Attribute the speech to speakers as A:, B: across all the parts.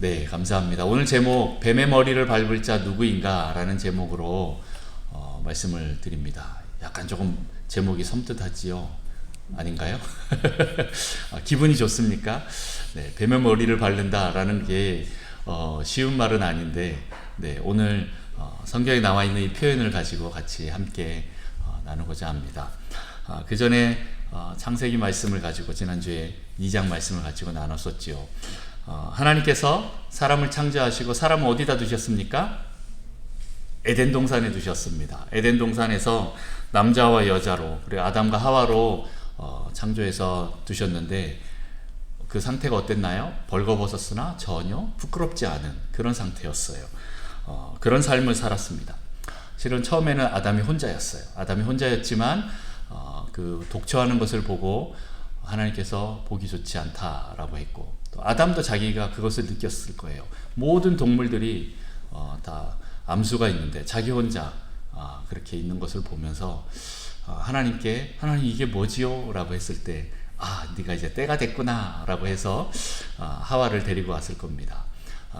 A: 네, 감사합니다. 오늘 제목 뱀의 머리를 밟을 자 누구인가 라는 제목으로 말씀을 드립니다. 약간 조금 제목이 섬뜩하지요? 아닌가요? 기분이 좋습니까? 네, 뱀의 머리를 밟는다 라는 게 쉬운 말은 아닌데, 네, 오늘 성경에 나와 있는 이 표현을 가지고 같이 함께 나누고자 합니다. 그 전에 창세기 말씀을 가지고 지난주에 2장 말씀을 가지고 나눴었지요. 하나님께서 사람을 창조하시고 사람을 어디다 두셨습니까? 에덴 동산에 두셨습니다. 에덴 동산에서 남자와 여자로, 그리고 아담과 하와로 창조해서 두셨는데 그 상태가 어땠나요? 벌거벗었으나 전혀 부끄럽지 않은 그런 상태였어요. 그런 삶을 살았습니다. 실은 처음에는 아담이 혼자였어요. 아담이 혼자였지만 그 독처하는 것을 보고 하나님께서 보기 좋지 않다라고 했고, 또 아담도 자기가 그것을 느꼈을 거예요. 모든 동물들이 다 암수가 있는데 자기 혼자 그렇게 있는 것을 보면서 하나님 이게 뭐지요? 라고 했을 때 네가 이제 때가 됐구나 라고 해서 하와를 데리고 왔을 겁니다.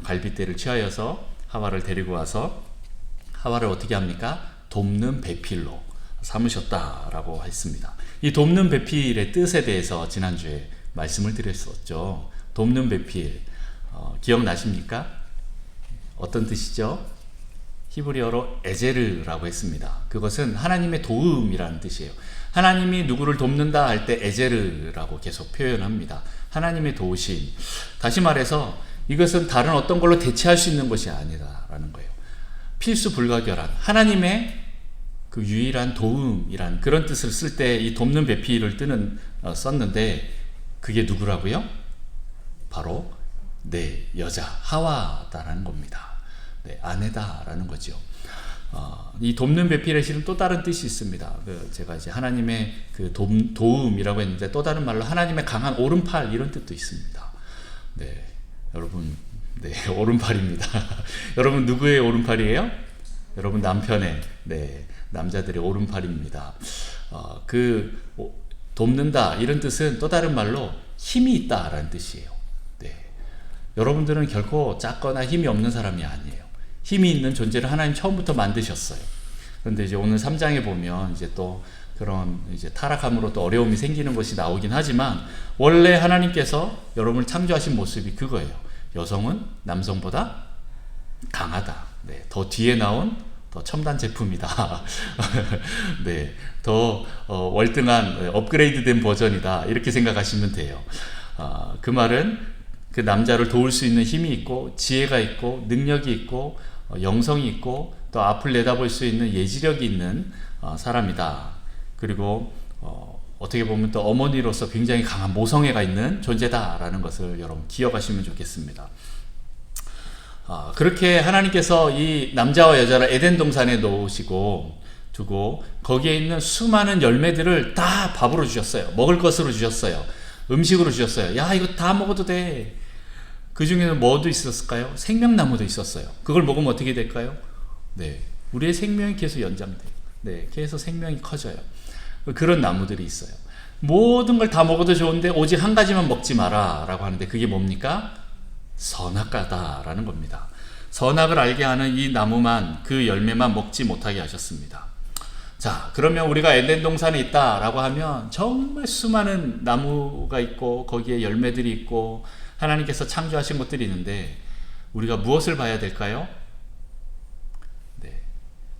A: 갈빗대를 취하여서 하와를 데리고 와서 하와를 어떻게 합니까? 돕는 배필로 삼으셨다라고 했습니다. 이 돕는 배필의 뜻에 대해서 지난주에 말씀을 드렸었죠. 돕는 배필 기억나십니까? 어떤 뜻이죠? 히브리어로 에제르라고 했습니다. 그것은 하나님의 도움이라는 뜻이에요. 하나님이 누구를 돕는다 할 때 에제르라고 계속 표현합니다. 하나님의 도우심. 다시 말해서 이것은 다른 어떤 걸로 대체할 수 있는 것이 아니라는 거예요. 필수 불가결한 하나님의 그 유일한 도움이란 그런 뜻을 쓸 때 이 돕는 배필을 썼는데 그게 누구라고요? 바로 내 여자 하와다라는 겁니다. 네, 아내다라는 거죠. 이 돕는 배필에 실은 또 다른 뜻이 있습니다. 제가 이제 하나님의 그 도움이라고 했는데 또 다른 말로 하나님의 강한 오른팔 이런 뜻도 있습니다. 네, 여러분, 네, 오른팔입니다. 여러분 누구의 오른팔이에요? 여러분 남편의, 네, 남자들의 오른팔입니다. 돕는다 이런 뜻은 또 다른 말로 힘이 있다라는 뜻이에요. 네, 여러분들은 결코 작거나 힘이 없는 사람이 아니에요. 힘이 있는 존재를 하나님 처음부터 만드셨어요. 그런데 이제 오늘 3장에 보면 이제 또 그런 이제 타락함으로 또 어려움이 생기는 것이 나오긴 하지만 원래 하나님께서 여러분을 창조하신 모습이 그거예요. 여성은 남성보다 강하다. 네, 더 뒤에 나온 더 첨단 제품이다. 네, 더 월등한 업그레이드된 버전이다. 이렇게 생각하시면 돼요. 그 말은 그 남자를 도울 수 있는 힘이 있고 지혜가 있고 능력이 있고 영성이 있고 또 앞을 내다볼 수 있는 예지력이 있는 사람이다. 그리고 어떻게 보면 또 어머니로서 굉장히 강한 모성애가 있는 존재다라는 것을 여러분 기억하시면 좋겠습니다. 그렇게 하나님께서 이 남자와 여자를 에덴 동산에 놓으시고 두고 거기에 있는 수많은 열매들을 다 밥으로 주셨어요. 먹을 것으로 주셨어요. 음식으로 주셨어요. 야, 이거 다 먹어도 돼. 그 중에는 뭐도 있었을까요? 생명나무도 있었어요. 그걸 먹으면 어떻게 될까요? 네, 우리의 생명이 계속 연장돼요. 네, 계속 생명이 커져요. 그런 나무들이 있어요. 모든 걸 다 먹어도 좋은데 오직 한 가지만 먹지 마라 라고 하는데 그게 뭡니까? 선악과다라는 겁니다. 선악을 알게 하는 이 나무만, 그 열매만 먹지 못하게 하셨습니다. 자, 그러면 우리가 에덴 동산에 있다라고 하면 정말 수많은 나무가 있고 거기에 열매들이 있고 하나님께서 창조하신 것들이 있는데 우리가 무엇을 봐야 될까요? 네,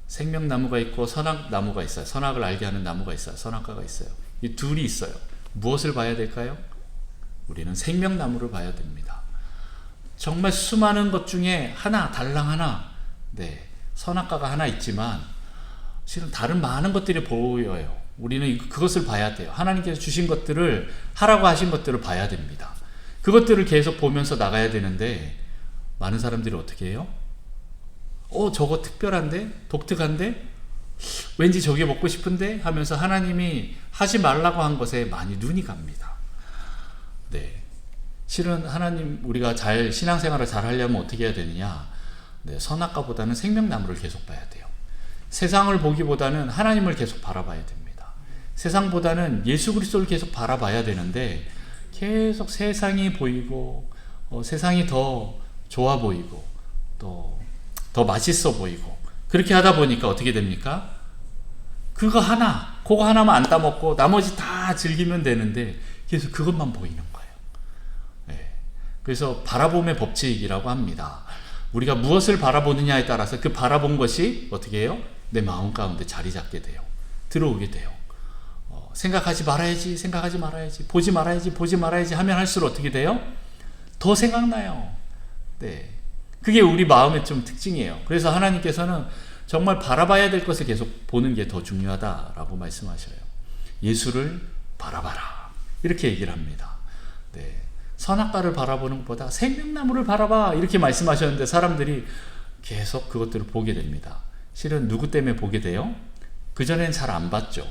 A: 생명나무가 있고 선악나무가 있어요. 선악을 알게 하는 나무가 있어요. 선악과가 있어요. 이 둘이 있어요. 무엇을 봐야 될까요? 우리는 생명나무를 봐야 됩니다. 정말 수많은 것 중에 달랑 하나, 네, 선악과가 하나 있지만 실은 다른 많은 것들이 보여요. 우리는 그것을 봐야 돼요. 하나님께서 주신 것들을, 하라고 하신 것들을 봐야 됩니다. 그것들을 계속 보면서 나가야 되는데 많은 사람들이 어떻게 해요? 저거 특별한데? 독특한데? 왠지 저게 먹고 싶은데? 하면서 하나님이 하지 말라고 한 것에 많이 눈이 갑니다. 네, 실은 하나님, 우리가 신앙생활을 잘 하려면 어떻게 해야 되느냐? 네, 선악과보다는 생명나무를 계속 봐야 돼요. 세상을 보기보다는 하나님을 계속 바라봐야 됩니다. 세상보다는 예수 그리스도를 계속 바라봐야 되는데 계속 세상이 보이고 세상이 더 좋아 보이고 또 더 맛있어 보이고 그렇게 하다 보니까 어떻게 됩니까? 그거 하나만 안 따먹고 나머지 다 즐기면 되는데 계속 그것만 보이는 거예요. 네. 그래서 바라봄의 법칙이라고 합니다. 우리가 무엇을 바라보느냐에 따라서 그 바라본 것이 어떻게 해요? 내 마음 가운데 자리 잡게 돼요. 들어오게 돼요. 생각하지 말아야지, 보지 말아야지 하면 할수록 어떻게 돼요? 더 생각나요. 네. 그게 우리 마음의 좀 특징이에요. 그래서 하나님께서는 정말 바라봐야 될 것을 계속 보는 게 더 중요하다라고 말씀하셔요. 예수를 바라봐라. 이렇게 얘기를 합니다. 네. 선악과를 바라보는 것보다 생명나무를 바라봐. 이렇게 말씀하셨는데 사람들이 계속 그것들을 보게 됩니다. 실은 누구 때문에 보게 돼요? 그전에는 잘 안 봤죠.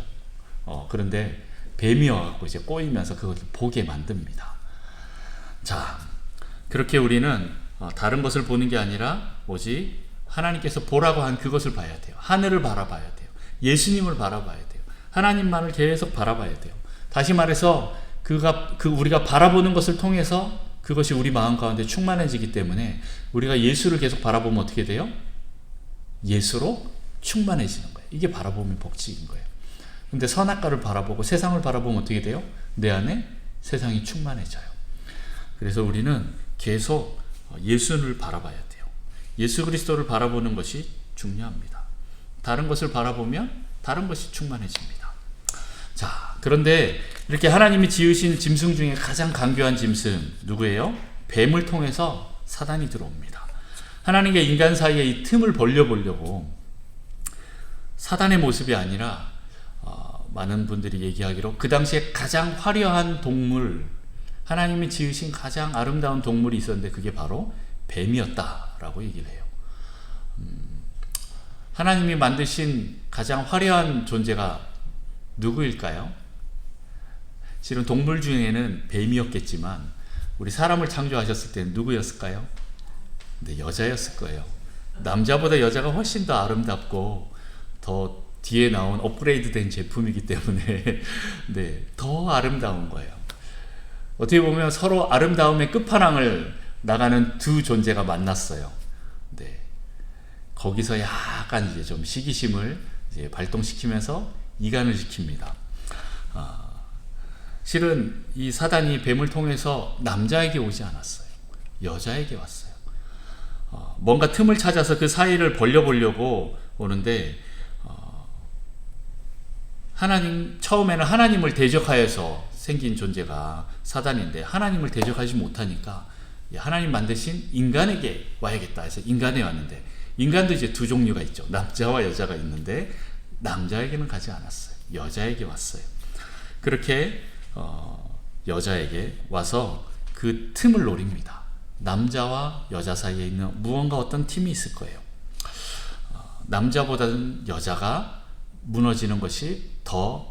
A: 그런데 뱀이 와갖고 이제 꼬이면서 그것을 보게 만듭니다. 자, 그렇게 우리는 다른 것을 보는 게 아니라 오직 하나님께서 보라고 한 그것을 봐야 돼요. 하늘을 바라봐야 돼요. 예수님을 바라봐야 돼요. 하나님만을 계속 바라봐야 돼요. 다시 말해서 우리가 바라보는 것을 통해서 그것이 우리 마음 가운데 충만해지기 때문에 우리가 예수를 계속 바라보면 어떻게 돼요? 예수로 충만해지는 거예요. 이게 바라봄의 법칙인 거예요. 근데 선악과를 바라보고 세상을 바라보면 어떻게 돼요? 내 안에 세상이 충만해져요. 그래서 우리는 계속 예수를 바라봐야 돼요. 예수 그리스도를 바라보는 것이 중요합니다. 다른 것을 바라보면 다른 것이 충만해집니다. 자, 그런데 이렇게 하나님이 지으신 짐승 중에 가장 강교한 짐승 누구예요? 뱀을 통해서 사단이 들어옵니다. 하나님과 인간 사이에 이 틈을 벌려보려고 사단의 모습이 아니라 많은 분들이 얘기하기로 그 당시에 가장 화려한 동물, 하나님이 지으신 가장 아름다운 동물이 있었는데 그게 바로 뱀이었다라고 얘기를 해요. 하나님이 만드신 가장 화려한 존재가 누구일까요? 실은 동물 중에는 뱀이었겠지만 우리 사람을 창조하셨을 때는 누구였을까요? 네, 여자였을 거예요. 남자보다 여자가 훨씬 더 아름답고 더 뒤에 나온 업그레이드 된 제품이기 때문에 네, 더 아름다운 거예요. 어떻게 보면 서로 아름다움의 끝판왕을 나가는 두 존재가 만났어요. 네. 거기서 약간 이제 좀 시기심을 이제 발동시키면서 이간을 시킵니다. 실은 이 사단이 뱀을 통해서 남자에게 오지 않았어요. 여자에게 왔어요. 뭔가 틈을 찾아서 그 사이를 벌려보려고 오는데 처음에는 하나님을 대적하여서 생긴 존재가 사단인데 하나님을 대적하지 못하니까 하나님 만드신 인간에게 와야겠다 해서 인간에 왔는데 인간도 이제 두 종류가 있죠. 남자와 여자가 있는데 남자에게는 가지 않았어요. 여자에게 왔어요. 그렇게 여자에게 와서 그 틈을 노립니다. 남자와 여자 사이에 있는 무언가 어떤 틈이 있을 거예요. 남자보다는 여자가 무너지는 것이 더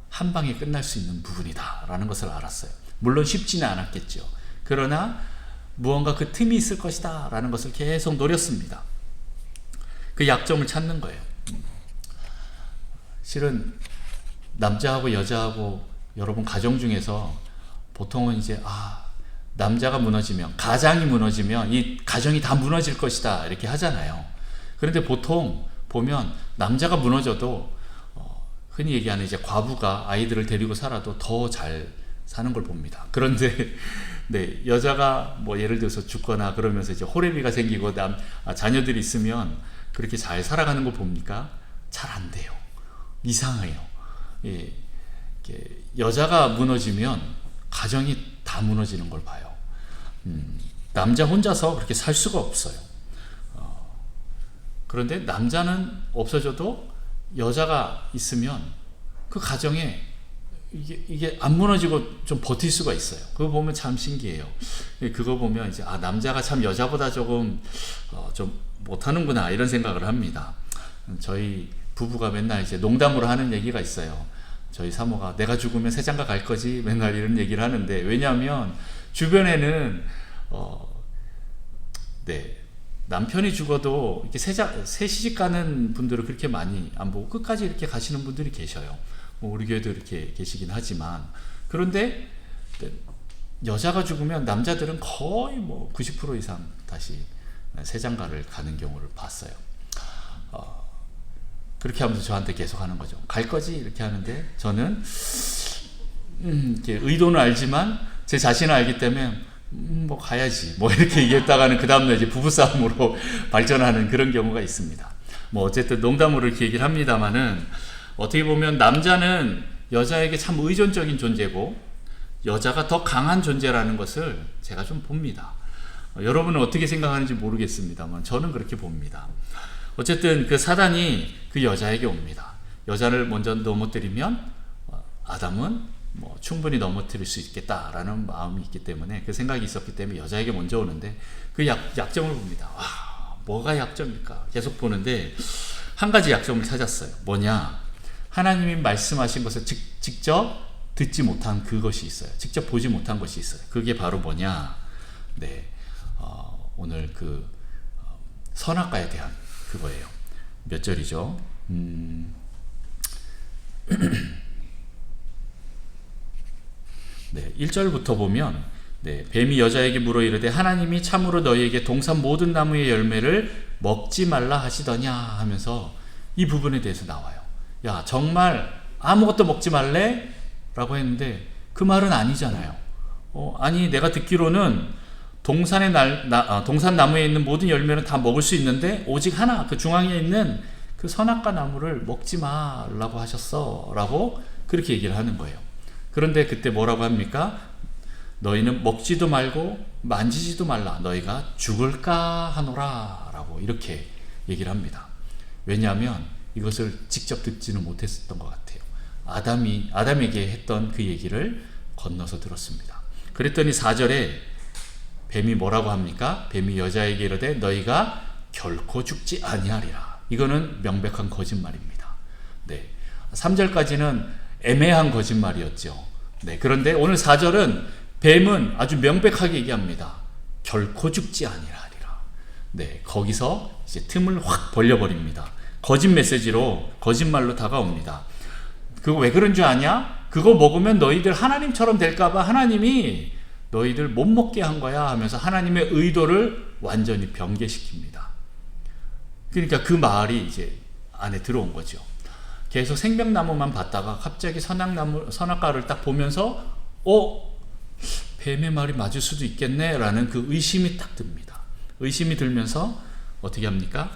A: 한 방에 끝날 수 있는 부분이다 라는 것을 알았어요. 물론 쉽지는 않았겠죠. 그러나 무언가 그 틈이 있을 것이다 라는 것을 계속 노렸습니다. 그 약점을 찾는 거예요. 실은 남자하고 여자하고 여러분 가정 중에서 보통은 이제 남자가 무너지면, 가장이 무너지면 이 가정이 다 무너질 것이다 이렇게 하잖아요. 그런데 보통 보면 남자가 무너져도 흔히 얘기하는 이제 과부가 아이들을 데리고 살아도 더 잘 사는 걸 봅니다. 그런데 네, 여자가 뭐 예를 들어서 죽거나 그러면서 이제 호레비가 생기고 자녀들이 있으면 그렇게 잘 살아가는 걸 봅니까? 잘 안 돼요. 이상해요. 예, 여자가 무너지면 가정이 다 무너지는 걸 봐요. 남자 혼자서 그렇게 살 수가 없어요. 그런데 남자는 없어져도 여자가 있으면 그 가정에 이게 안 무너지고 좀 버틸 수가 있어요. 그거 보면 참 신기해요. 그거 보면 이제 남자가 참 여자보다 조금 좀 못하는구나 이런 생각을 합니다. 저희 부부가 맨날 이제 농담으로 하는 얘기가 있어요. 저희 사모가 내가 죽으면 새장가 갈 거지 맨날 이런 얘기를 하는데, 왜냐하면 주변에는 네, 남편이 죽어도 이렇게 새 시집 가는 분들을 그렇게 많이 안 보고 끝까지 이렇게 가시는 분들이 계셔요. 뭐 우리 교회도 이렇게 계시긴 하지만, 그런데 여자가 죽으면 남자들은 거의 뭐 90% 이상 다시 세장가를 가는 경우를 봤어요. 그렇게 하면서 저한테 계속 하는 거죠. 갈 거지? 이렇게 하는데 저는 이렇게 의도는 알지만 제 자신을 알기 때문에 뭐 가야지 뭐 이렇게 얘기했다가는 그 다음날 이제 부부싸움으로 발전하는 그런 경우가 있습니다. 뭐 어쨌든 농담으로 이렇게 얘기를 합니다만은, 어떻게 보면 남자는 여자에게 참 의존적인 존재고 여자가 더 강한 존재라는 것을 제가 좀 봅니다. 여러분은 어떻게 생각하는지 모르겠습니다만 저는 그렇게 봅니다. 어쨌든 그 사단이 그 여자에게 옵니다. 여자를 먼저 넘어뜨리면 아담은 뭐 충분히 넘어뜨릴 수 있겠다라는 마음이 있기 때문에, 그 생각이 있었기 때문에 여자에게 먼저 오는데 그 약점을 봅니다. 와, 뭐가 약점일까? 계속 보는데 한 가지 약점을 찾았어요. 뭐냐? 하나님이 말씀하신 것을 직접 듣지 못한 그것이 있어요. 직접 보지 못한 것이 있어요. 그게 바로 뭐냐? 네, 오늘 그 선악과에 대한 그거예요. 몇 절이죠? 네, 1절부터 보면, 네, 뱀이 여자에게 물어 이르되 하나님이 참으로 너희에게 동산 모든 나무의 열매를 먹지 말라 하시더냐 하면서 이 부분에 대해서 나와요. 야, 정말 아무것도 먹지 말래? 라고 했는데 그 말은 아니잖아요. 아니, 내가 듣기로는 동산 나무에 있는 모든 열매는 다 먹을 수 있는데 오직 하나, 그 중앙에 있는 그 선악과 나무를 먹지 말라고 하셨어 라고 그렇게 얘기를 하는 거예요. 그런데 그때 뭐라고 합니까? 너희는 먹지도 말고 만지지도 말라, 너희가 죽을까 하노라 라고 이렇게 얘기를 합니다. 왜냐하면 이것을 직접 듣지는 못했었던 것 같아요. 아담에게 했던 그 얘기를 건너서 들었습니다. 그랬더니 4절에 뱀이 뭐라고 합니까? 뱀이 여자에게 이르되 너희가 결코 죽지 아니하리라. 이거는 명백한 거짓말입니다. 네, 3절까지는 애매한 거짓말이었죠. 네, 그런데 오늘 4절은 뱀은 아주 명백하게 얘기합니다. 결코 죽지 아니하리라. 네, 거기서 이제 틈을 확 벌려버립니다. 거짓 메시지로, 거짓말로 다가옵니다. 그거 왜 그런 줄 아냐? 그거 먹으면 너희들 하나님처럼 될까봐 하나님이 너희들 못 먹게 한 거야 하면서 하나님의 의도를 완전히 변개시킵니다. 그러니까 그 말이 이제 안에 들어온 거죠. 계속 생명나무만 봤다가 갑자기 선악과를 딱 보면서 뱀의 말이 맞을 수도 있겠네 라는 그 의심이 딱 듭니다. 의심이 들면서 어떻게 합니까?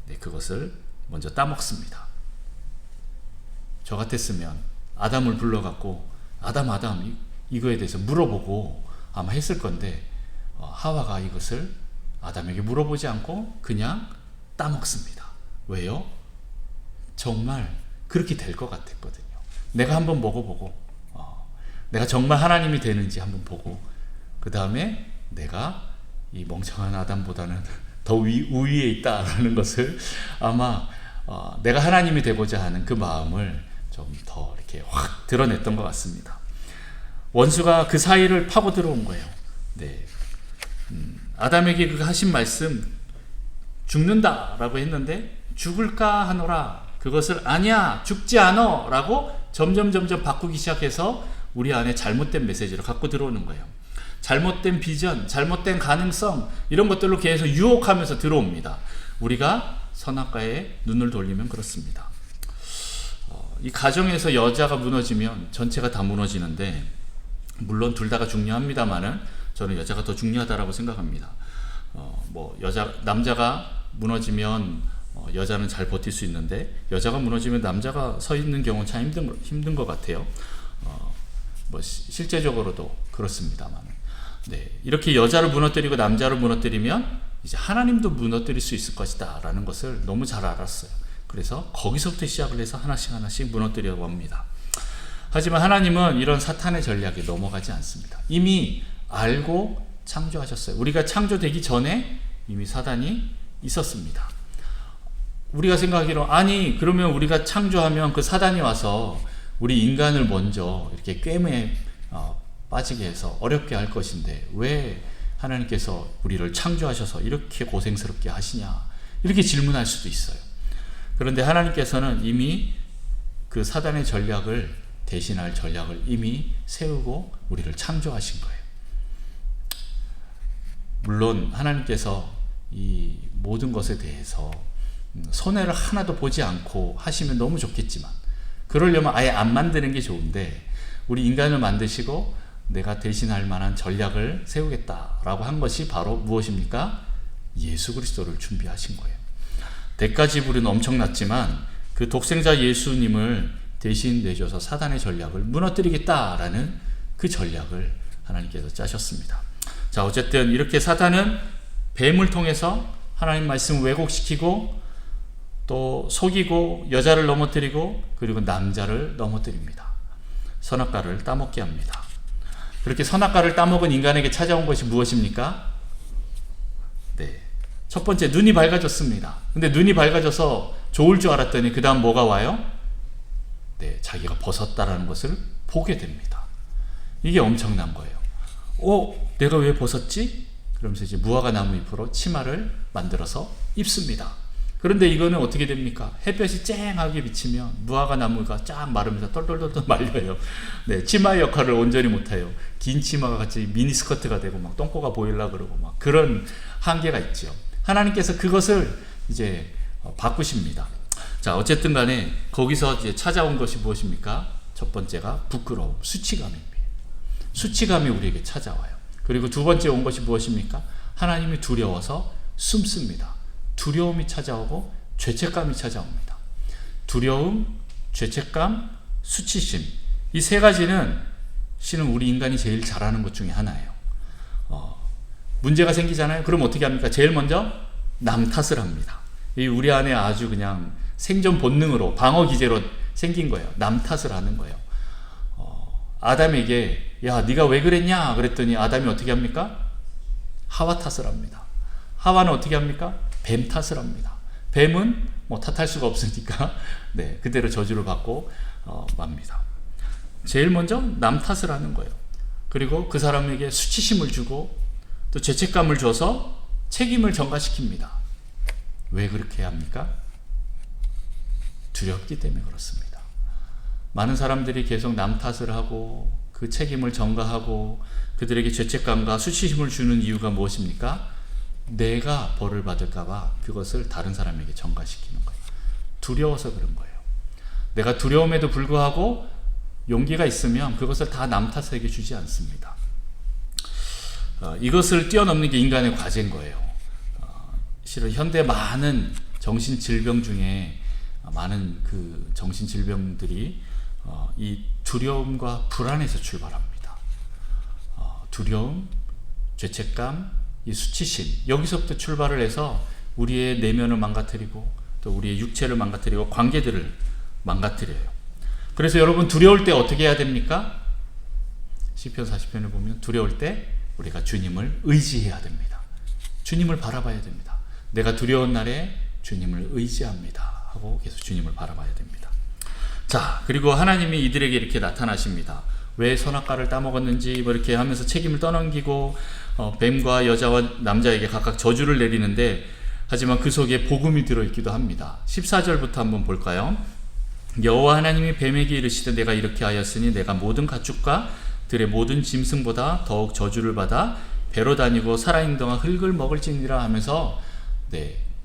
A: 네, 그것을 먼저 따먹습니다. 저 같았으면 아담을 불러갖고 아담 이거에 대해서 물어보고 아마 했을 건데, 하와가 이것을 아담에게 물어보지 않고 그냥 따먹습니다. 왜요? 정말 그렇게 될 것 같았거든요. 내가 한번 먹어보고 내가 정말 하나님이 되는지 한번 보고, 그 다음에 내가 이 멍청한 아담보다는 더 우위에 있다라는 것을 아마 내가 하나님이 되고자 하는 그 마음을 좀 더 이렇게 확 드러냈던 것 같습니다. 원수가 그 사이를 파고 들어온 거예요. 네, 아담에게 그 하신 말씀, 죽는다라고 했는데 죽을까 하노라, 그것을 아니야 죽지 않어 라고 점점 바꾸기 시작해서 우리 안에 잘못된 메시지를 갖고 들어오는 거예요. 잘못된 비전, 잘못된 가능성, 이런 것들로 계속 유혹하면서 들어옵니다. 우리가 선악과에 눈을 돌리면 그렇습니다. 이 가정에서 여자가 무너지면 전체가 다 무너지는데, 물론 둘 다가 중요합니다만은 저는 여자가 더 중요하다라고 생각합니다. 남자가 무너지면 여자는 잘 버틸 수 있는데, 여자가 무너지면 남자가 서 있는 경우는 참 힘든 것 같아요. 실제적으로도 그렇습니다만, 네, 이렇게 여자를 무너뜨리고 남자를 무너뜨리면 이제 하나님도 무너뜨릴 수 있을 것이다 라는 것을 너무 잘 알았어요. 그래서 거기서부터 시작을 해서 하나씩 무너뜨려 봅니다. 하지만 하나님은 이런 사탄의 전략에 넘어가지 않습니다. 이미 알고 창조하셨어요. 우리가 창조되기 전에 이미 사단이 있었습니다. 우리가 생각하기로, 아니 그러면 우리가 창조하면 그 사단이 와서 우리 인간을 먼저 이렇게 꿰매에 빠지게 해서 어렵게 할 것인데 왜 하나님께서 우리를 창조하셔서 이렇게 고생스럽게 하시냐, 이렇게 질문할 수도 있어요. 그런데 하나님께서는 이미 그 사단의 전략을 대신할 전략을 이미 세우고 우리를 창조하신 거예요. 물론 하나님께서 이 모든 것에 대해서 손해를 하나도 보지 않고 하시면 너무 좋겠지만, 그러려면 아예 안 만드는 게 좋은데, 우리 인간을 만드시고 내가 대신할 만한 전략을 세우겠다라고 한 것이 바로 무엇입니까? 예수 그리스도를 준비하신 거예요. 대가 지불은 엄청났지만 그 독생자 예수님을 대신 내줘서 사단의 전략을 무너뜨리겠다라는 그 전략을 하나님께서 짜셨습니다. 자, 어쨌든 이렇게 사단은 뱀을 통해서 하나님 말씀을 왜곡시키고 또 속이고 여자를 넘어뜨리고 그리고 남자를 넘어뜨립니다. 선악과를 따먹게 합니다. 그렇게 선악과를 따먹은 인간에게 찾아온 것이 무엇입니까? 네, 첫 번째, 눈이 밝아졌습니다. 근데 눈이 밝아져서 좋을 줄 알았더니 그 다음 뭐가 와요? 네, 자기가 벗었다라는 것을 보게 됩니다. 이게 엄청난 거예요. 내가 왜 벗었지? 그러면서 이제 무화과 나무 잎으로 치마를 만들어서 입습니다. 그런데 이거는 어떻게 됩니까? 햇볕이 쨍하게 비치면 무화과 나무가 쫙 마르면서 똘똘똘똘 말려요. 네, 치마의 역할을 온전히 못해요. 긴 치마가 같이 미니스커트가 되고 막 똥꼬가 보이려고 그러고 막 그런 한계가 있죠. 하나님께서 그것을 이제 바꾸십니다. 자, 어쨌든 간에 거기서 이제 찾아온 것이 무엇입니까? 첫 번째가 부끄러움, 수치감입니다. 수치감이 우리에게 찾아와요. 그리고 두 번째 온 것이 무엇입니까? 하나님이 두려워서 숨습니다. 두려움이 찾아오고 죄책감이 찾아옵니다. 두려움, 죄책감, 수치심, 이 세 가지는 실은 우리 인간이 제일 잘하는 것 중에 하나예요. 문제가 생기잖아요. 그럼 어떻게 합니까? 제일 먼저 남 탓을 합니다. 이 우리 안에 아주 그냥 생존 본능으로 방어 기제로 생긴 거예요. 남 탓을 하는 거예요. 아담에게 야, 네가 왜 그랬냐 그랬더니 아담이 어떻게 합니까? 하와 탓을 합니다. 하와는 어떻게 합니까? 뱀 탓을 합니다. 뱀은 뭐 탓할 수가 없으니까 네, 그대로 저주를 받고 맙니다. 제일 먼저 남 탓을 하는 거예요. 그리고 그 사람에게 수치심을 주고 또 죄책감을 줘서 책임을 전가시킵니다. 왜 그렇게 합니까? 두렵기 때문에 그렇습니다. 많은 사람들이 계속 남 탓을 하고 그 책임을 전가하고 그들에게 죄책감과 수치심을 주는 이유가 무엇입니까? 내가 벌을 받을까봐 그것을 다른 사람에게 전가시키는 거예요. 두려워서 그런 거예요. 내가 두려움에도 불구하고 용기가 있으면 그것을 다 남 탓에게 주지 않습니다. 이것을 뛰어넘는 게 인간의 과제인 거예요. 실은 현대 많은 정신질병 중에 많은 그 정신질병들이 이 두려움과 불안에서 출발합니다. 두려움, 죄책감, 이 수치심, 여기서부터 출발을 해서 우리의 내면을 망가뜨리고 또 우리의 육체를 망가뜨리고 관계들을 망가뜨려요. 그래서 여러분 두려울 때 어떻게 해야 됩니까? 시편 40편을 보면 두려울 때 우리가 주님을 의지해야 됩니다. 주님을 바라봐야 됩니다. 내가 두려운 날에 주님을 의지합니다 하고 계속 주님을 바라봐야 됩니다. 자, 그리고 하나님이 이들에게 이렇게 나타나십니다. 왜 선악과를 따먹었는지 뭐 이렇게 하면서 책임을 떠넘기고 뱀과 여자와 남자에게 각각 저주를 내리는데, 하지만 그 속에 복음이 들어있기도 합니다. 14절부터 한번 볼까요? 여호와 하나님이 뱀에게 이르시되 내가 이렇게 하였으니 내가 모든 가축과 들의 모든 짐승보다 더욱 저주를 받아 배로 다니고 살아있는 동안 흙을 먹을지니라 하면서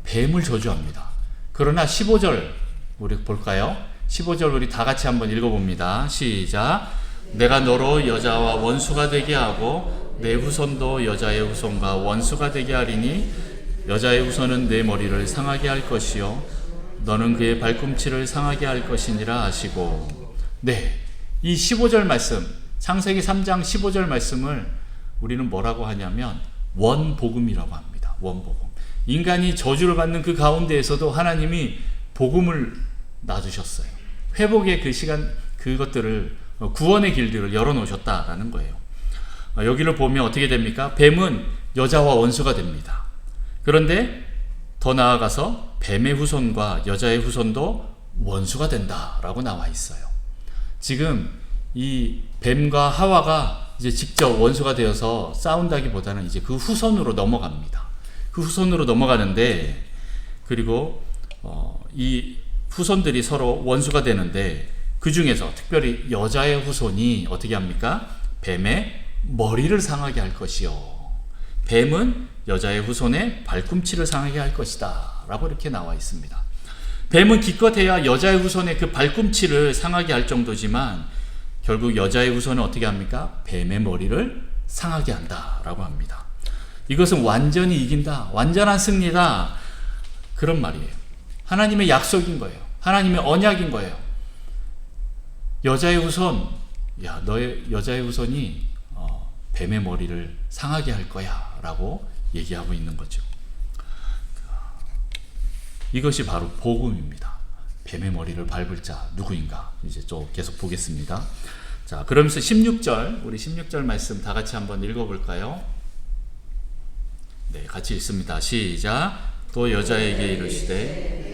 A: 뱀을 저주합니다. 그러나 15절 우리 볼까요? 15절 우리 다 같이 한번 읽어봅니다. 시작. 내가 너로 여자와 원수가 되게 하고 내 후손도 여자의 후손과 원수가 되게 하리니 여자의 후손은 내 머리를 상하게 할 것이요 너는 그의 발꿈치를 상하게 할 것이니라 하시고. 이 15절 말씀, 창세기 3장 15절 말씀을 우리는 뭐라고 하냐면 원복음이라고 합니다. 원복음. 인간이 저주를 받는 그 가운데에서도 하나님이 복음을 놔주셨어요. 회복의 그 시간, 그것들을 구원의 길들을 열어놓으셨다라는 거예요. 여기를 보면 어떻게 됩니까? 뱀은 여자와 원수가 됩니다. 그런데 더 나아가서 뱀의 후손과 여자의 후손도 원수가 된다라고 나와 있어요. 지금 이 뱀과 하와가 이제 직접 원수가 되어서 싸운다기보다는 이제 그 후손으로 넘어갑니다. 그 후손으로 넘어가는데, 그리고 이 후손들이 서로 원수가 되는데 그 중에서 특별히 여자의 후손이 어떻게 합니까? 뱀의 머리를 상하게 할 것이요. 뱀은 여자의 후손의 발꿈치를 상하게 할 것이다 라고 이렇게 나와 있습니다. 뱀은 기껏해야 여자의 후손의 그 발꿈치를 상하게 할 정도지만 결국 여자의 후손은 어떻게 합니까? 뱀의 머리를 상하게 한다 라고 합니다. 이것은 완전히 이긴다, 완전한 승리다, 그런 말이에요. 하나님의 약속인 거예요. 하나님의 언약인 거예요. 여자의 후손, 너의 여자의 후손이 뱀의 머리를 상하게 할 거야 라고 얘기하고 있는 거죠. 이것이 바로 복음입니다. 뱀의 머리를 밟을 자 누구인가? 이제 좀 계속 보겠습니다. 자, 그러면서 16절, 우리 16절 말씀 다 같이 한번 읽어볼까요? 네, 같이 읽습니다. 시작. 또 여자에게 이르시되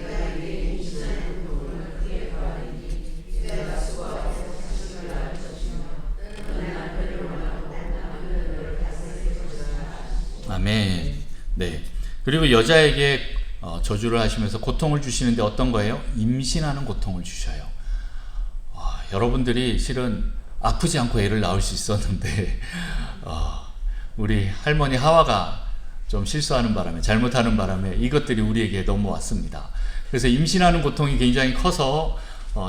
A: 아멘. 네. 그리고 여자에게 저주를 하시면서 고통을 주시는데 어떤 거예요? 임신하는 고통을 주셔요. 여러분들이 실은 아프지 않고 애를 낳을 수 있었는데 우리 할머니 하와가 좀 실수하는 바람에, 잘못하는 바람에 이것들이 우리에게 넘어왔습니다. 그래서 임신하는 고통이 굉장히 커서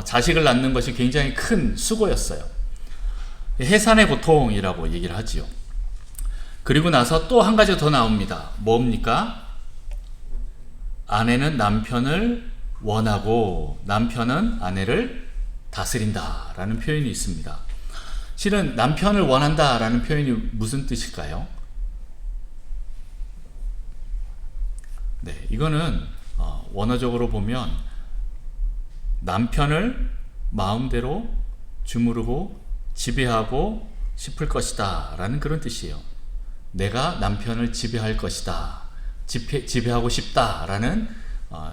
A: 자식을 낳는 것이 굉장히 큰 수고였어요. 해산의 고통이라고 얘기를 하지요. 그리고 나서 또 한 가지 더 나옵니다. 뭡니까? 아내는 남편을 원하고 남편은 아내를 다스린다 라는 표현이 있습니다. 실은 남편을 원한다 라는 표현이 무슨 뜻일까요? 네, 이거는 원어적으로 보면 남편을 마음대로 주무르고 지배하고 싶을 것이다 라는 그런 뜻이에요. 내가 남편을 지배할 것이다, 지배하고 싶다 라는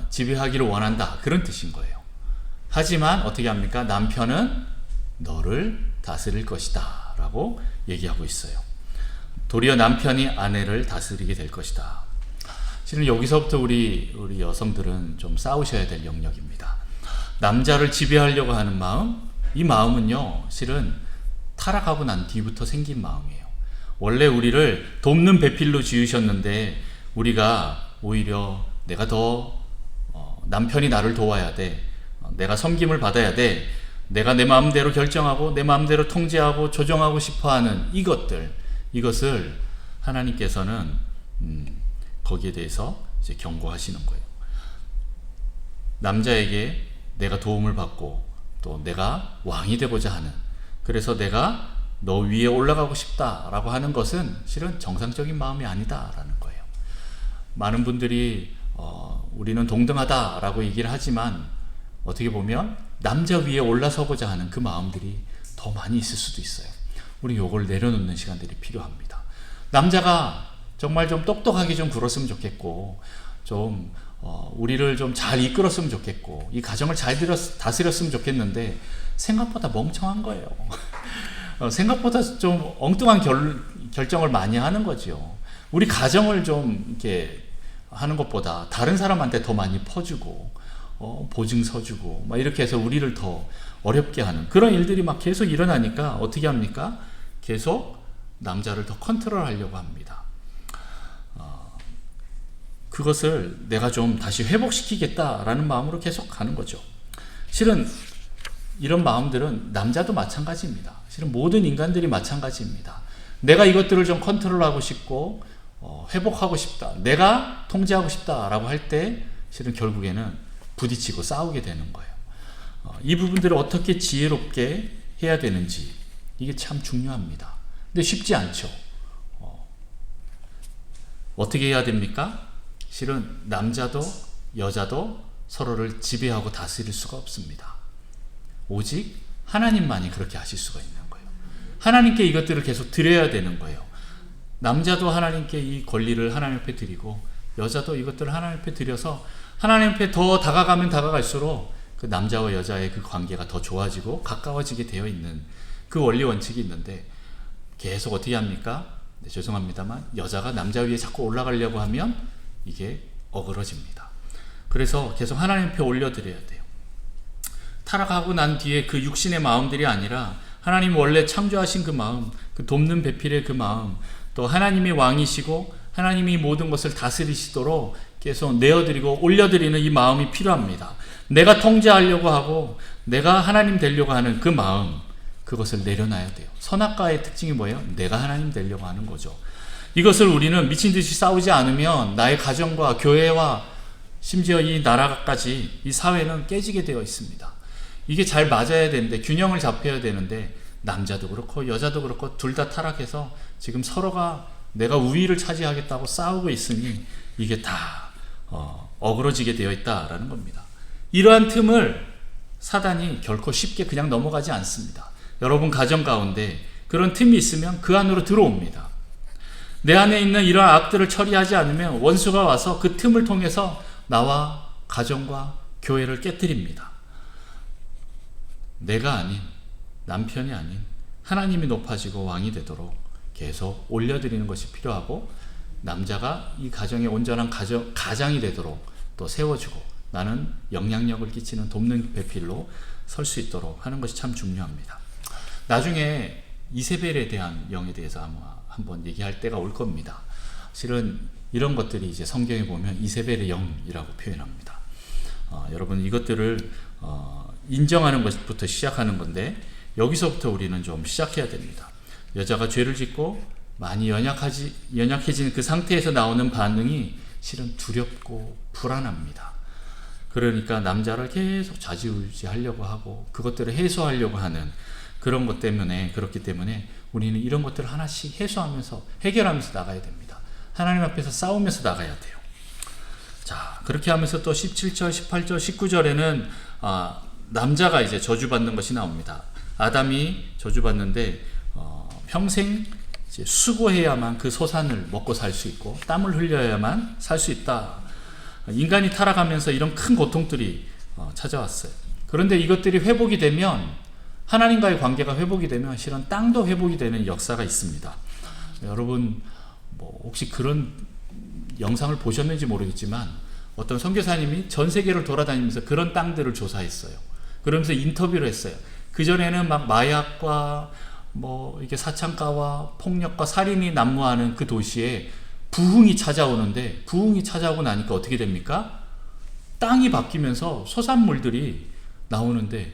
A: 지배하기를 원한다, 그런 뜻인 거예요. 하지만 어떻게 합니까? 남편은 너를 다스릴 것이다 라고 얘기하고 있어요. 도리어 남편이 아내를 다스리게 될 것이다. 실은 여기서부터 우리 여성들은 좀 싸우셔야 될 영역입니다. 남자를 지배하려고 하는 마음, 이 마음은요 실은 타락하고 난 뒤부터 생긴 마음이에요. 원래 우리를 돕는 배필로 지으셨는데 우리가 오히려 내가 더 남편이 나를 도와야 돼, 내가 섬김을 받아야 돼, 내가 내 마음대로 결정하고 내 마음대로 통제하고 조정하고 싶어하는 이것을 하나님께서는 거기에 대해서 이제 경고하시는 거예요. 남자에게 내가 도움을 받고 또 내가 왕이 되고자 하는, 그래서 내가 너 위에 올라가고 싶다라고 하는 것은 실은 정상적인 마음이 아니다라는 거예요. 많은 분들이 우리는 동등하다라고 얘기를 하지만 어떻게 보면 남자 위에 올라서고자 하는 그 마음들이 더 많이 있을 수도 있어요. 우리 요걸 내려놓는 시간들이 필요합니다. 남자가 정말 좀 똑똑하게 좀 굴었으면 좋겠고, 좀 우리를 좀 잘 이끌었으면 좋겠고, 이 가정을 잘 다스렸으면 좋겠는데 생각보다 멍청한 거예요. 생각보다 좀 엉뚱한 결정을 많이 하는 거죠. 우리 가정을 좀 이렇게 하는 것보다 다른 사람한테 더 많이 퍼주고 보증 서주고 막 이렇게 해서 우리를 더 어렵게 하는 그런 일들이 막 계속 일어나니까 어떻게 합니까? 계속 남자를 더 컨트롤하려고 합니다. 그것을 내가 좀 다시 회복시키겠다라는 마음으로 계속 가는 거죠. 실은 이런 마음들은 남자도 마찬가지입니다. 실은 모든 인간들이 마찬가지입니다. 내가 이것들을 좀 컨트롤하고 싶고 회복하고 싶다, 내가 통제하고 싶다라고 할 때 실은 결국에는 부딪히고 싸우게 되는 거예요. 이 부분들을 어떻게 지혜롭게 해야 되는지 이게 참 중요합니다. 근데 쉽지 않죠. 어떻게 해야 됩니까? 실은 남자도 여자도 서로를 지배하고 다스릴 수가 없습니다. 오직 하나님만이 그렇게 하실 수가 있는 거예요. 하나님께 이것들을 계속 드려야 되는 거예요. 남자도 하나님께 이 권리를 하나님 앞에 드리고 여자도 이것들을 하나님 앞에 드려서 하나님 앞에 더 다가가면 다가갈수록 그 남자와 여자의 그 관계가 더 좋아지고 가까워지게 되어 있는 그 원리 원칙이 있는데 계속 어떻게 합니까? 네, 죄송합니다만 여자가 남자 위에 자꾸 올라가려고 하면 이게 어그러집니다. 그래서 계속 하나님 앞에 올려드려야 돼요. 타락하고 난 뒤에 그 육신의 마음들이 아니라 하나님 원래 창조하신 그 마음, 그 돕는 배필의 그 마음, 또 하나님이 왕이시고 하나님이 모든 것을 다스리시도록 계속 내어드리고 올려드리는 이 마음이 필요합니다. 내가 통제하려고 하고 내가 하나님 되려고 하는 그 마음, 그것을 내려놔야 돼요. 선악과의 특징이 뭐예요? 내가 하나님 되려고 하는 거죠. 이것을 우리는 미친 듯이 싸우지 않으면 나의 가정과 교회와 심지어 이 나라까지, 이 사회는 깨지게 되어 있습니다. 이게 잘 맞아야 되는데, 균형을 잡혀야 되는데, 남자도 그렇고 여자도 그렇고 둘 다 타락해서 지금 서로가 내가 우위를 차지하겠다고 싸우고 있으니 이게 다 어그러지게 되어 있다라는 겁니다. 이러한 틈을 사단이 결코 쉽게 그냥 넘어가지 않습니다. 여러분 가정 가운데 그런 틈이 있으면 그 안으로 들어옵니다. 내 안에 있는 이러한 악들을 처리하지 않으면 원수가 와서 그 틈을 통해서 나와 가정과 교회를 깨뜨립니다. 내가 아닌, 남편이 아닌 하나님이 높아지고 왕이 되도록 계속 올려드리는 것이 필요하고, 남자가 이 가정의 온전한 가장이 되도록 또 세워주고 나는 영향력을 끼치는 돕는 배필로 설 수 있도록 하는 것이 참 중요합니다. 나중에 이세벨에 대한 영에 대해서 아마 한번 얘기할 때가 올 겁니다. 실은 이런 것들이 이제 성경에 보면 이세벨의 영이라고 표현합니다. 여러분 이것들을 인정하는 것부터 시작하는 건데, 여기서부터 우리는 좀 시작해야 됩니다. 여자가 죄를 짓고 많이 연약해진 그 상태에서 나오는 반응이 실은 두렵고 불안합니다. 그러니까 남자를 계속 좌지우지하려고 하고 그것들을 해소하려고 하는 그런 것 때문에, 그렇기 때문에 우리는 이런 것들을 하나씩 해소하면서 해결하면서 나가야 됩니다. 하나님 앞에서 싸우면서 나가야 돼요. 자, 그렇게 하면서 또 17절, 18절, 19절에는 남자가 이제 저주받는 것이 나옵니다. 아담이 저주받는데 평생 이제 수고해야만 그 소산을 먹고 살 수 있고 땀을 흘려야만 살 수 있다. 인간이 타락하면서 이런 큰 고통들이 찾아왔어요. 그런데 이것들이 회복이 되면, 하나님과의 관계가 회복이 되면 실은 땅도 회복이 되는 역사가 있습니다. 여러분 혹시 그런 영상을 보셨는지 모르겠지만 어떤 선교사님이 전 세계를 돌아다니면서 그런 땅들을 조사했어요. 그러면서 인터뷰를 했어요. 그전에는 막 마약과 이게 사창가와 폭력과 살인이 난무하는 그 도시에 부흥이 찾아오는데, 부흥이 찾아오고 나니까 어떻게 됩니까? 땅이 바뀌면서 소산물들이 나오는데,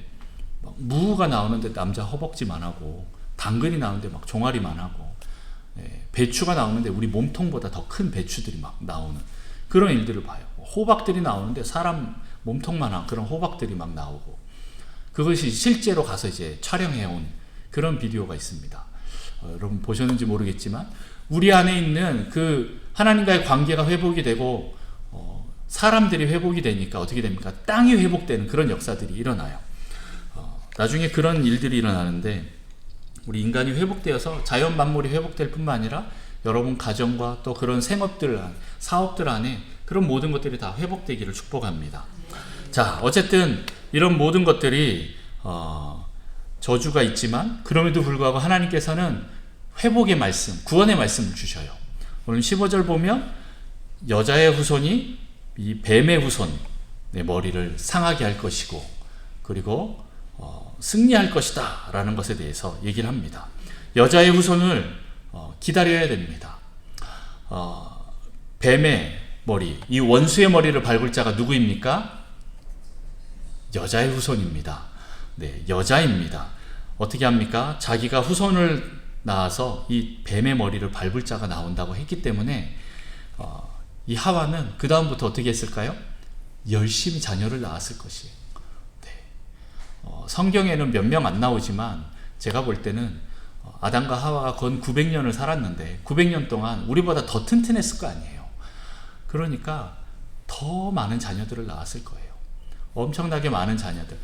A: 막 무가 나오는데 남자 허벅지만 하고, 당근이 나오는데 막 종아리만 하고, 배추가 나오는데 우리 몸통보다 더 큰 배추들이 막 나오는 그런 일들을 봐요. 호박들이 나오는데 사람 몸통만한 그런 호박들이 막 나오고, 그것이 실제로 가서 이제 촬영해온 그런 비디오가 있습니다. 여러분 보셨는지 모르겠지만 우리 안에 있는 그 하나님과의 관계가 회복이 되고 사람들이 회복이 되니까 어떻게 됩니까? 땅이 회복되는 그런 역사들이 일어나요. 나중에 그런 일들이 일어나는데, 우리 인간이 회복되어서 자연 만물이 회복될 뿐만 아니라 여러분 가정과 또 그런 생업들, 사업들 안에 그런 모든 것들이 다 회복되기를 축복합니다. 자, 어쨌든 이런 모든 것들이 저주가 있지만 그럼에도 불구하고 하나님께서는 회복의 말씀, 구원의 말씀을 주셔요. 오늘 15절 보면 여자의 후손이 이 뱀의 후손의 머리를 상하게 할 것이고, 그리고 승리할 것이다 라는 것에 대해서 얘기를 합니다. 여자의 후손을 기다려야 됩니다. 뱀의 머리, 이 원수의 머리를 밟을 자가 누구입니까? 여자의 후손입니다. 네, 여자입니다. 어떻게 합니까? 자기가 후손을 낳아서 이 뱀의 머리를 밟을 자가 나온다고 했기 때문에 이 하와는 그 다음부터 어떻게 했을까요? 열심히 자녀를 낳았을 것이에요. 네. 성경에는 몇 명 안 나오지만 제가 볼 때는 아담과 하와가 건 900년을 살았는데 900년 동안 우리보다 더 튼튼했을 거 아니에요. 그러니까 더 많은 자녀들을 낳았을 거예요. 엄청나게 많은 자녀들.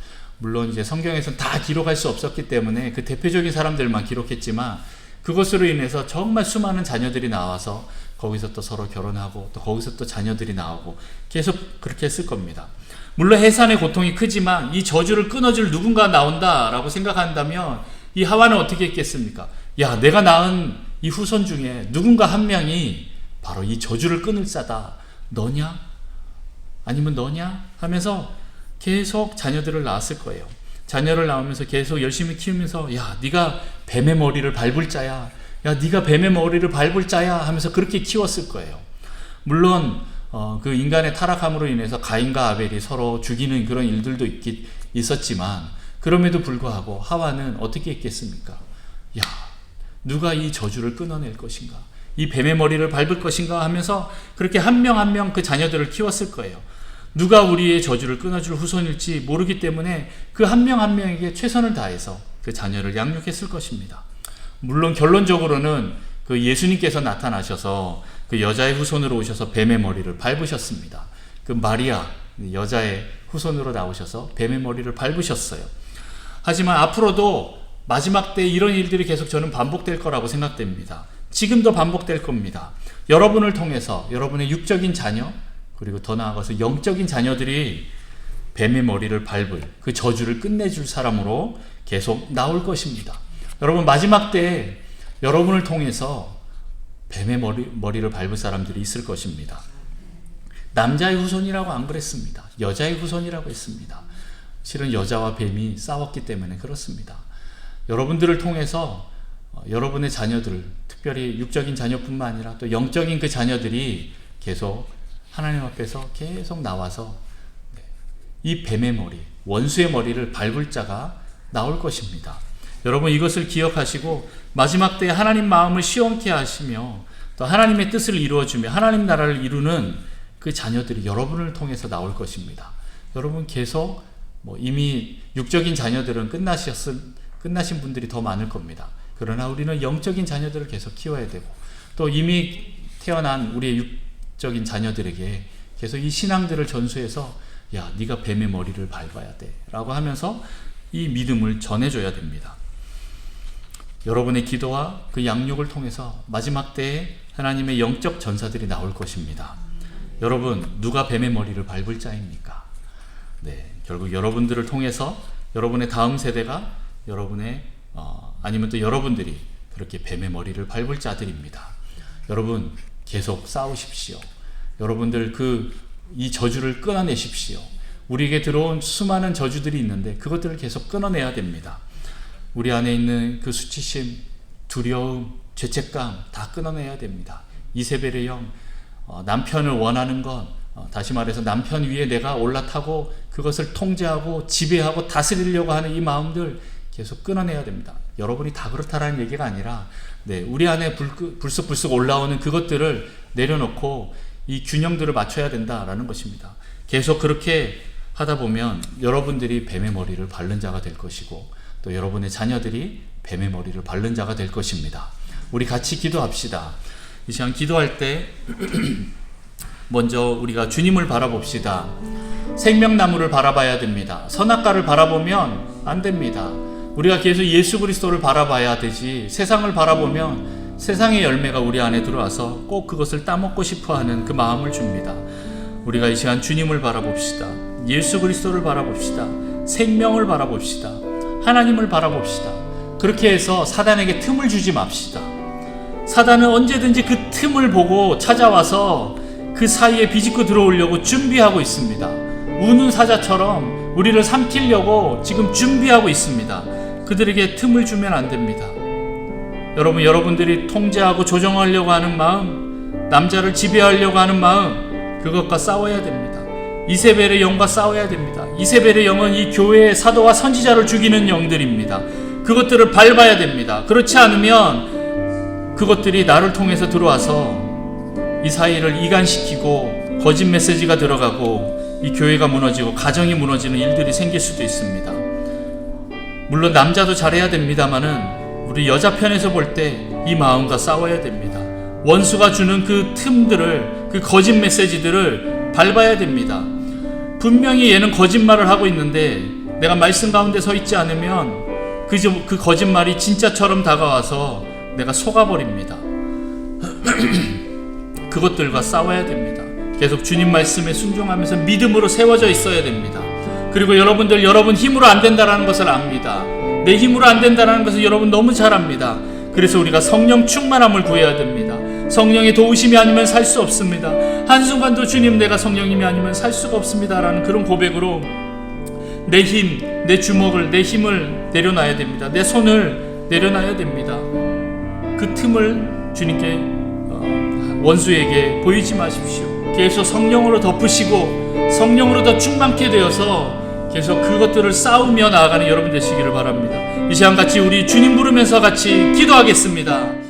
A: 물론 이제 성경에서는 다 기록할 수 없었기 때문에 그 대표적인 사람들만 기록했지만, 그것으로 인해서 정말 수많은 자녀들이 나와서 거기서 또 서로 결혼하고 또 거기서 또 자녀들이 나오고 계속 그렇게 했을 겁니다. 물론 해산의 고통이 크지만 이 저주를 끊어줄 누군가 나온다라고 생각한다면 이 하와는 어떻게 했겠습니까? 야, 내가 낳은 이 후손 중에 누군가 한 명이 바로 이 저주를 끊을 자다. 너냐? 아니면 너냐? 하면서 계속 자녀들을 낳았을 거예요. 자녀를 낳으면서 계속 열심히 키우면서, 야, 네가 뱀의 머리를 밟을 자야. 야, 네가 뱀의 머리를 밟을 자야 하면서 그렇게 키웠을 거예요. 물론 그 인간의 타락함으로 인해서 가인과 아벨이 서로 죽이는 그런 일들도 있었지만, 그럼에도 불구하고 하와는 어떻게 했겠습니까? 야, 누가 이 저주를 끊어낼 것인가, 이 뱀의 머리를 밟을 것인가 하면서 그렇게 한 명 한 명 그 자녀들을 키웠을 거예요. 누가 우리의 저주를 끊어줄 후손일지 모르기 때문에 그 한 명 한 명에게 최선을 다해서 그 자녀를 양육했을 것입니다. 물론 결론적으로는 그 예수님께서 나타나셔서 그 여자의 후손으로 오셔서 뱀의 머리를 밟으셨습니다. 그 마리아, 여자의 후손으로 나오셔서 뱀의 머리를 밟으셨어요. 하지만 앞으로도 마지막 때 이런 일들이 계속 저는 반복될 거라고 생각됩니다. 지금도 반복될 겁니다. 여러분을 통해서 여러분의 육적인 자녀, 그리고 더 나아가서 영적인 자녀들이 뱀의 머리를 밟을 그 저주를 끝내줄 사람으로 계속 나올 것입니다. 여러분, 마지막 때에 여러분을 통해서 뱀의 머리를 밟을 사람들이 있을 것입니다. 남자의 후손이라고 안 그랬습니다. 여자의 후손이라고 했습니다. 실은 여자와 뱀이 싸웠기 때문에 그렇습니다. 여러분들을 통해서 여러분의 자녀들, 특별히 육적인 자녀뿐만 아니라 또 영적인 그 자녀들이 계속 하나님 앞에서 계속 나와서 이 뱀의 머리, 원수의 머리를 밟을 자가 나올 것입니다. 여러분, 이것을 기억하시고 마지막 때에 하나님 마음을 시원케 하시며 또 하나님의 뜻을 이루어주며 하나님 나라를 이루는 그 자녀들이 여러분을 통해서 나올 것입니다. 여러분, 계속 이미 육적인 자녀들은 끝나신 분들이 더 많을 겁니다. 그러나 우리는 영적인 자녀들을 계속 키워야 되고, 또 이미 태어난 우리의 육적인 자녀들에게 계속 이 신앙들을 전수해서 야, 네가 뱀의 머리를 밟아야 돼 라고 하면서 이 믿음을 전해줘야 됩니다. 여러분의 기도와 그 양육을 통해서 마지막 때에 하나님의 영적 전사들이 나올 것입니다. 여러분, 누가 뱀의 머리를 밟을 자입니까? 결국 여러분들을 통해서 여러분의 다음 세대가 여러분의 아니면 또 여러분들이 그렇게 뱀의 머리를 밟을 자들입니다. 여러분, 계속 싸우십시오. 여러분들 이 저주를 끊어내십시오. 우리에게 들어온 수많은 저주들이 있는데 그것들을 계속 끊어내야 됩니다. 우리 안에 있는 그 수치심, 두려움, 죄책감 다 끊어내야 됩니다. 이세벨의 영, 남편을 원하는 것, 다시 말해서 남편 위에 내가 올라타고 그것을 통제하고 지배하고 다스리려고 하는 이 마음들 계속 끊어내야 됩니다. 여러분이 다 그렇다라는 얘기가 아니라 우리 안에 불쑥불쑥 올라오는 그것들을 내려놓고 이 균형들을 맞춰야 된다라는 것입니다. 계속 그렇게 하다 보면 여러분들이 뱀의 머리를 밟는 자가 될 것이고, 또 여러분의 자녀들이 뱀의 머리를 밟는 자가 될 것입니다. 우리 같이 기도합시다. 이 시간 기도할 때 먼저 우리가 주님을 바라봅시다. 생명나무를 바라봐야 됩니다. 선악과를 바라보면 안 됩니다. 우리가 계속 예수 그리스도를 바라봐야 되지, 세상을 바라보면 세상의 열매가 우리 안에 들어와서 꼭 그것을 따먹고 싶어하는 그 마음을 줍니다. 우리가 이 시간 주님을 바라봅시다. 예수 그리스도를 바라봅시다. 생명을 바라봅시다. 하나님을 바라봅시다. 그렇게 해서 사단에게 틈을 주지 맙시다. 사단은 언제든지 그 틈을 보고 찾아와서 그 사이에 비집고 들어오려고 준비하고 있습니다. 우는 사자처럼 우리를 삼키려고 지금 준비하고 있습니다. 그들에게 틈을 주면 안 됩니다. 여러분, 여러분들이 통제하고 조정하려고 하는 마음, 남자를 지배하려고 하는 마음, 그것과 싸워야 됩니다. 이세벨의 영과 싸워야 됩니다. 이세벨의 영은 이 교회의 사도와 선지자를 죽이는 영들입니다. 그것들을 밟아야 됩니다. 그렇지 않으면 그것들이 나를 통해서 들어와서 이 사이를 이간시키고 거짓 메시지가 들어가고 이 교회가 무너지고 가정이 무너지는 일들이 생길 수도 있습니다. 물론 남자도 잘해야 됩니다만은 우리 여자 편에서 볼 때 이 마음과 싸워야 됩니다. 원수가 주는 그 틈들을, 그 거짓 메시지들을 밟아야 됩니다. 분명히 얘는 거짓말을 하고 있는데 내가 말씀 가운데 서 있지 않으면 그 거짓말이 진짜처럼 다가와서 내가 속아버립니다. 그것들과 싸워야 됩니다. 계속 주님 말씀에 순종하면서 믿음으로 세워져 있어야 됩니다. 그리고 여러분들, 여러분 힘으로 안 된다는 것을 압니다. 내 힘으로 안 된다는 것을 여러분 너무 잘 압니다. 그래서 우리가 성령 충만함을 구해야 됩니다. 성령의 도우심이 아니면 살 수 없습니다. 한순간도 주님, 내가 성령님이 아니면 살 수가 없습니다 라는 그런 고백으로 내 힘, 내 주먹을, 내 힘을 내려놔야 됩니다. 내 손을 내려놔야 됩니다.
B: 그 틈을 주님께 원수에게 보이지 마십시오. 계속 성령으로 덮으시고 성령으로 더 충만케 되어서 계속 그것들을 싸우며 나아가는 여러분 되시기를 바랍니다. 이 시간 같이 우리 주님 부르면서 같이 기도하겠습니다.